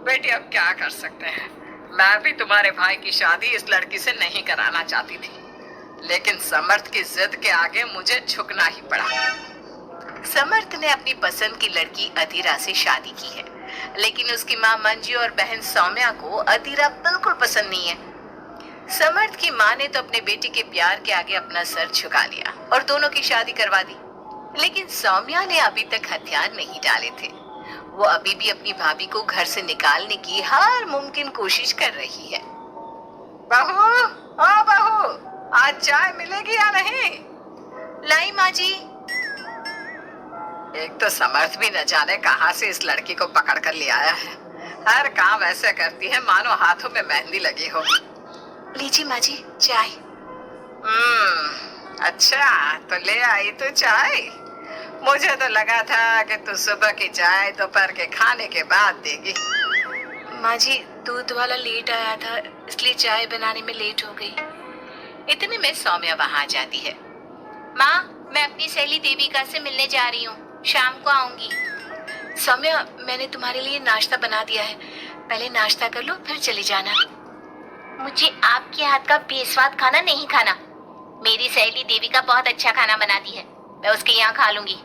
बेटी अब क्या कर सकते हैं। मैं भी तुम्हारे भाई की शादी इस लड़की से नहीं कराना चाहती थी, लेकिन समर्थ की जिद के आगे मुझे झुकना ही पड़ा। समर्थ ने अपनी पसंद की लड़की अधीरा से शादी की है, लेकिन उसकी माँ मंजू और बहन सौम्या को अधीरा बिल्कुल पसंद नहीं है। समर्थ की माँ ने तो अपने बेटी के प्यार के आगे अपना सर झुका लिया और दोनों की शादी करवा दी, लेकिन सौम्या ने अभी तक हथियार नहीं डाले थे। वो अभी भी अपनी भाभी को घर से निकालने की हर मुमकिन कोशिश कर रही है। बहू, ओ बहू, आज चाय मिलेगी या नहीं? लाई माँ जी। एक तो समर्थ भी न जाने कहां से इस लड़की को पकड़ कर ले आया है। हर काम ऐसे करती है मानो हाथों में मेहंदी लगी हो। लीजिए माँ जी चाय। अच्छा, तो ले आई तो चाय। मुझे तो लगा था कि तू सुबह की चाय दोपहर के खाने के बाद देगी। माँ जी, दूध वाला लेट आया था, इसलिए चाय बनाने में लेट हो गई। इतने में सौम्या वहां आ जाती है। माँ, मैं अपनी सहेली देविका से मिलने जा रही हूँ, शाम को आऊंगी। सौम्या, मैंने तुम्हारे लिए नाश्ता बना दिया है, पहले नाश्ता कर लो फिर चली जाना। मुझे आपके हाथ का बेस्वाद खाना नहीं खाना। मेरी सहेली देविका बहुत अच्छा खाना बनाती है, मैं उसके यहाँ खा लूंगी।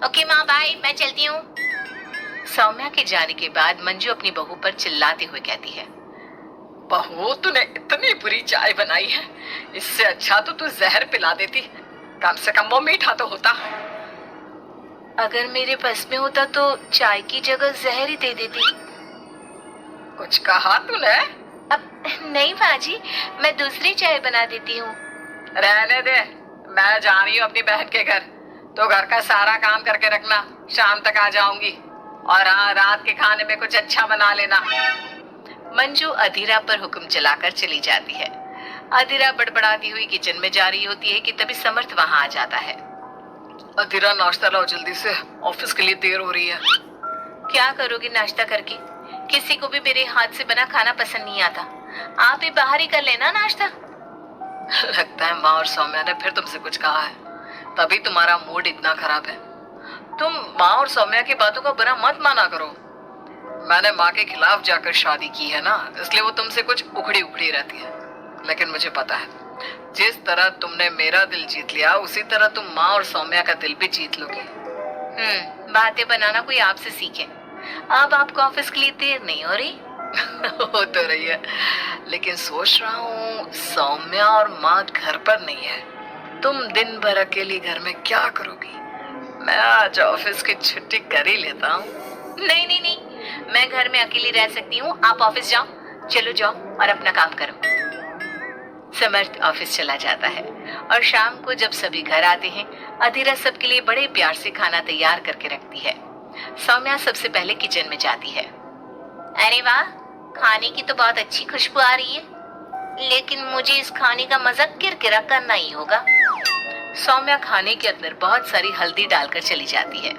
ओके माँ, बाय, मैं चलती हूँ। सौम्या के जाने के बाद मंजू अपनी बहू पर चिल्लाते हुए कहती है, बहू तूने इतनी बुरी चाय बनाई है, इससे अच्छा तो तू जहर पिला देती, कम से कम वो मीठा तो होता। अगर मेरे बस में होता तो चाय की जगह जहर ही दे देती। कुछ कहा तूने? अब नहीं बाजी, मैं दूसरी चाय बना देती हूँ। रहने दे, मैं जा रही हूँ अपनी बहन के घर, तो घर का सारा काम करके रखना, शाम तक आ जाऊंगी। और हाँ, रात के खाने में कुछ अच्छा बना लेना। मंजू अधीरा पर हुक्म चलाकर चली जाती है। अधीरा बड़बड़ाती हुई किचन में जा रही होती है कि तभी समर्थ वहां आ जाता है। अधीरा, नाश्ता लाओ जल्दी से, ऑफिस के लिए देर हो रही है। क्या करोगी नाश्ता करके? किसी को भी मेरे हाथ से बना खाना पसंद नहीं आता, आप ही बाहर ही कर लेना नाश्ता। लगता है माँ और सौम्या ने फिर तुमसे कुछ कहा है, तभी तुम्हारा मूड इतना खराब है। तुम माँ और सौम्या की बातों का बुरा मत माना करो। मैंने माँ के खिलाफ जाकर शादी की है ना, इसलिए वो तुमसे कुछ उखड़ी उखड़ी रहती है। लेकिन मुझे पता है, जिस तरह तुमने मेरा दिल जीत लिया, उसी तरह तुम माँ और सौम्या का दिल भी जीत लोगी। बातें बनाना कोई आपसे सीखे। अब आपको ऑफिस के लिए देर नहीं हो रही? हो तो रही है, लेकिन सोच रहा हूँ सौम्या और माँ घर पर नहीं है, तुम दिन भर अकेली घर में क्या करोगी? मैं आज ऑफिस की छुट्टी कर ही लेता हूँ। नहीं नहीं नहीं, मैं घर में अकेली रह सकती हूँ, आप ऑफिस जाओ। चलो जाओ और अपना काम करो। समर्थ ऑफिस चला जाता है और शाम को जब सभी घर आते हैं, अधीरा सबके लिए बड़े प्यार से खाना तैयार करके रखती है। सौम्या सबसे पहले किचन में जाती है। अरे वाह, खाने की तो बहुत अच्छी खुशबू आ रही है, लेकिन मुझे इस खाने का मजा किरकिरा करना ही होगा। सौम्या खाने के अंदर बहुत सारी हल्दी डालकर चली जाती है।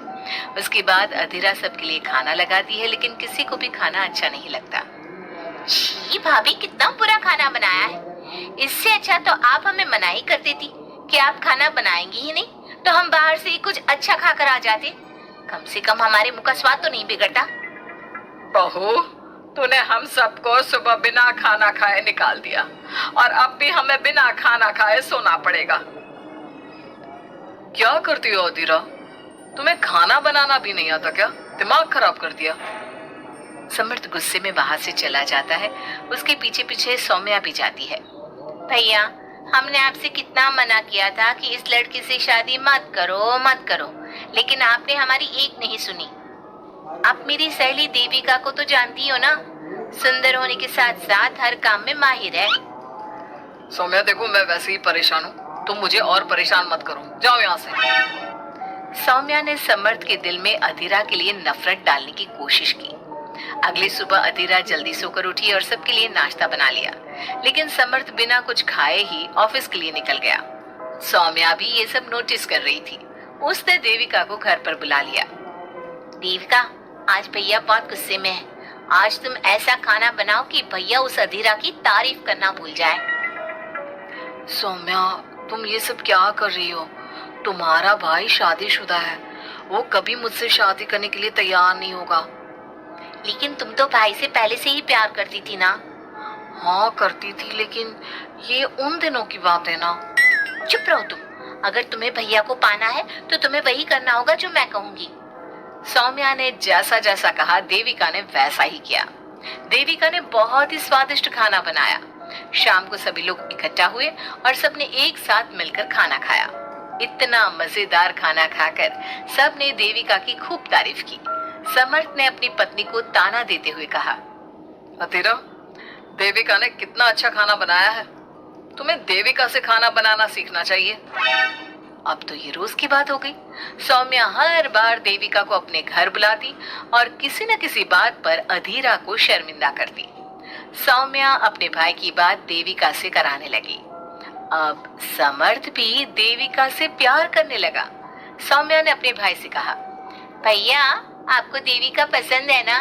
उसके बाद अधीरा सबके लिए खाना लगाती है, लेकिन किसी को भी खाना अच्छा नहीं लगता। छी भाभी, कितना बुरा खाना बनाया है। इससे अच्छा तो आप हमें मना ही कर देती कि आप खाना बनाएंगी ही नहीं, तो हम बाहर से ही कुछ अच्छा खाकर आ जाते। कम से कम हमारे मुंह का स्वाद तो नहीं बिगड़ता। बहू, तूने हम सबको सुबह बिना खाना खाए निकाल दिया, और अब भी हमें बिना खाना खाए सोना पड़ेगा। क्या करती हो अधीरा? तुम्हें खाना बनाना भी नहीं आता क्या? दिमाग खराब कर दिया। समर्थ गुस्से में वहां से चला जाता है। उसके पीछे पीछे सौम्या भी जाती है। भैया, हमने आपसे कितना मना किया था कि इस लड़की से शादी मत करो मत करो, लेकिन आपने हमारी एक नहीं सुनी। आप मेरी सहेली देविका को तो जानती हो ना, सुंदर होने के साथ साथ हर काम में माहिर है। सौम्या देखो, मैं वैसे ही परेशान हूँ, तुम मुझे और परेशान मत करो, जाओ यहाँ से। सौम्या ने समर्थ के दिल में अधीरा के लिए नफरत डालने की कोशिश की। अगली सुबह अधीरा जल्दी सोकर उठी और सबके लिए नाश्ता बना लिया, लेकिन समर्थ बिना कुछ खाए ही ऑफिस के लिए निकल गया। सौम्या भी ये सब नोटिस कर रही थी। उसने देविका को घर पर बुला लिया। देविका, आज भैया बहुत गुस्से में है, आज तुम ऐसा खाना बनाओ कि भैया उस अधीरा की तारीफ करना भूल जाए। सौम्या, तुम ये सब क्या कर रही हो? तुम्हारा भाई शादीशुदा है, वो कभी मुझसे शादी करने के लिए तैयार नहीं होगा। लेकिन तुम तो भाई से पहले से ही प्यार करती थी ना। हाँ करती थी, लेकिन ये उन दिनों की बात है ना। चुप रहो तुम। अगर तुम्हें भैया को पाना है तो तुम्हें वही करना होगा जो मैं कहूंगी। सौम्या ने जैसा जैसा कहा देविका ने वैसा ही किया। देविका ने बहुत ही स्वादिष्ट खाना बनाया। शाम को सभी लोग इकट्ठा हुए और सबने एक साथ मिलकर खाना खाया। इतना मजेदार खाना खाकर सबने देविका की खूब तारीफ की। समर्थ ने अपनी पत्नी को ताना देते हुए कहा, अतीरा, देविका ने कितना अच्छा खाना बनाया है। तुम्हें देविका से खाना बनाना सीखना चाहिए। अब तो ये रोज की बात हो गई। सौम्या हर बार देविका को अपने घर बुलाती और किसी न किसी बात पर अधीरा को शर्मिंदा करती। सौम्या अपने भाई की बात देविका से कराने लगी। अब समर्थ भी देविका से प्यार करने लगा। सौम्या ने अपने भाई से कहा, भैया आपको देविका पसंद है ना?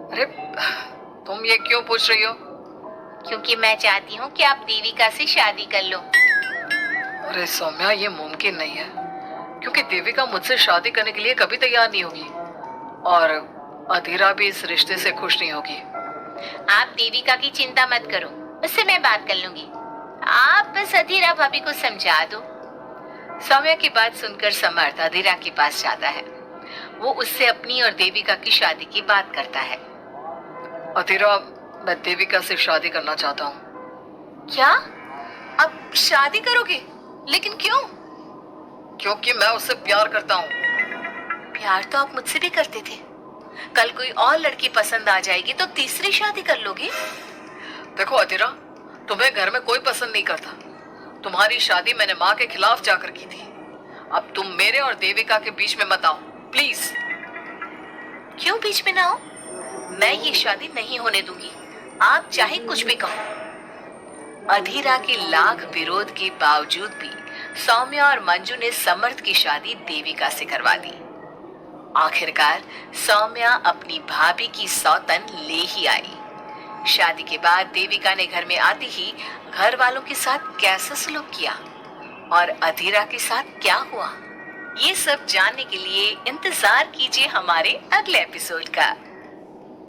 अरे तुम ये क्यों पूछ रही हो? क्योंकि मैं चाहती हूँ कि आप देविका से शादी कर लो। अरे सौम्या, ये मुमकिन नहीं है, क्योंकि देविका मुझसे शादी करने के लिए कभी तैयार नहीं होगी और अधीरा भी इस रिश्ते से खुश नहीं होगी। आप देविका की चिंता मत करो, उससे मैं बात कर लूंगी। आप बस अधीरा भाभी को समझा दो। सौम्या की बात सुनकर समर्थ अधीरा के पास जाता है। वो उससे अपनी और देविका की शादी की बात करता है। अधीरा, मैं देविका से शादी करना चाहता हूँ। क्या? अब शादी करोगे? लेकिन क्यों? क्योंकि मैं उससे प्यार करता हूँ। प्यार तो आप मुझसे भी करते थे। कल कोई और लड़की पसंद आ जाएगी तो तीसरी शादी कर लोगे? देखो अधीरा, तुम्हें घर में कोई पसंद नहीं करता। तुम्हारी शादी मैंने माँ के खिलाफ जाकर की थी। अब तुम मेरे और देविका के बीच में मत आओ, प्लीज। क्यों बीच में ना आओ? मैं ये शादी नहीं होने दूंगी, आप चाहे कुछ भी कहो। अधीरा के लाख विरोध के बावजूद भी सौम्या और मंजू ने समर्थ की शादी देविका से करवा दी। आखिरकार सौम्या अपनी भाभी की सौतन ले ही आई। शादी के बाद देविका ने घर में आते ही घर वालों के साथ कैसा सलूक किया और अधीरा के साथ क्या हुआ, ये सब जानने के लिए इंतजार कीजिए हमारे अगले एपिसोड का।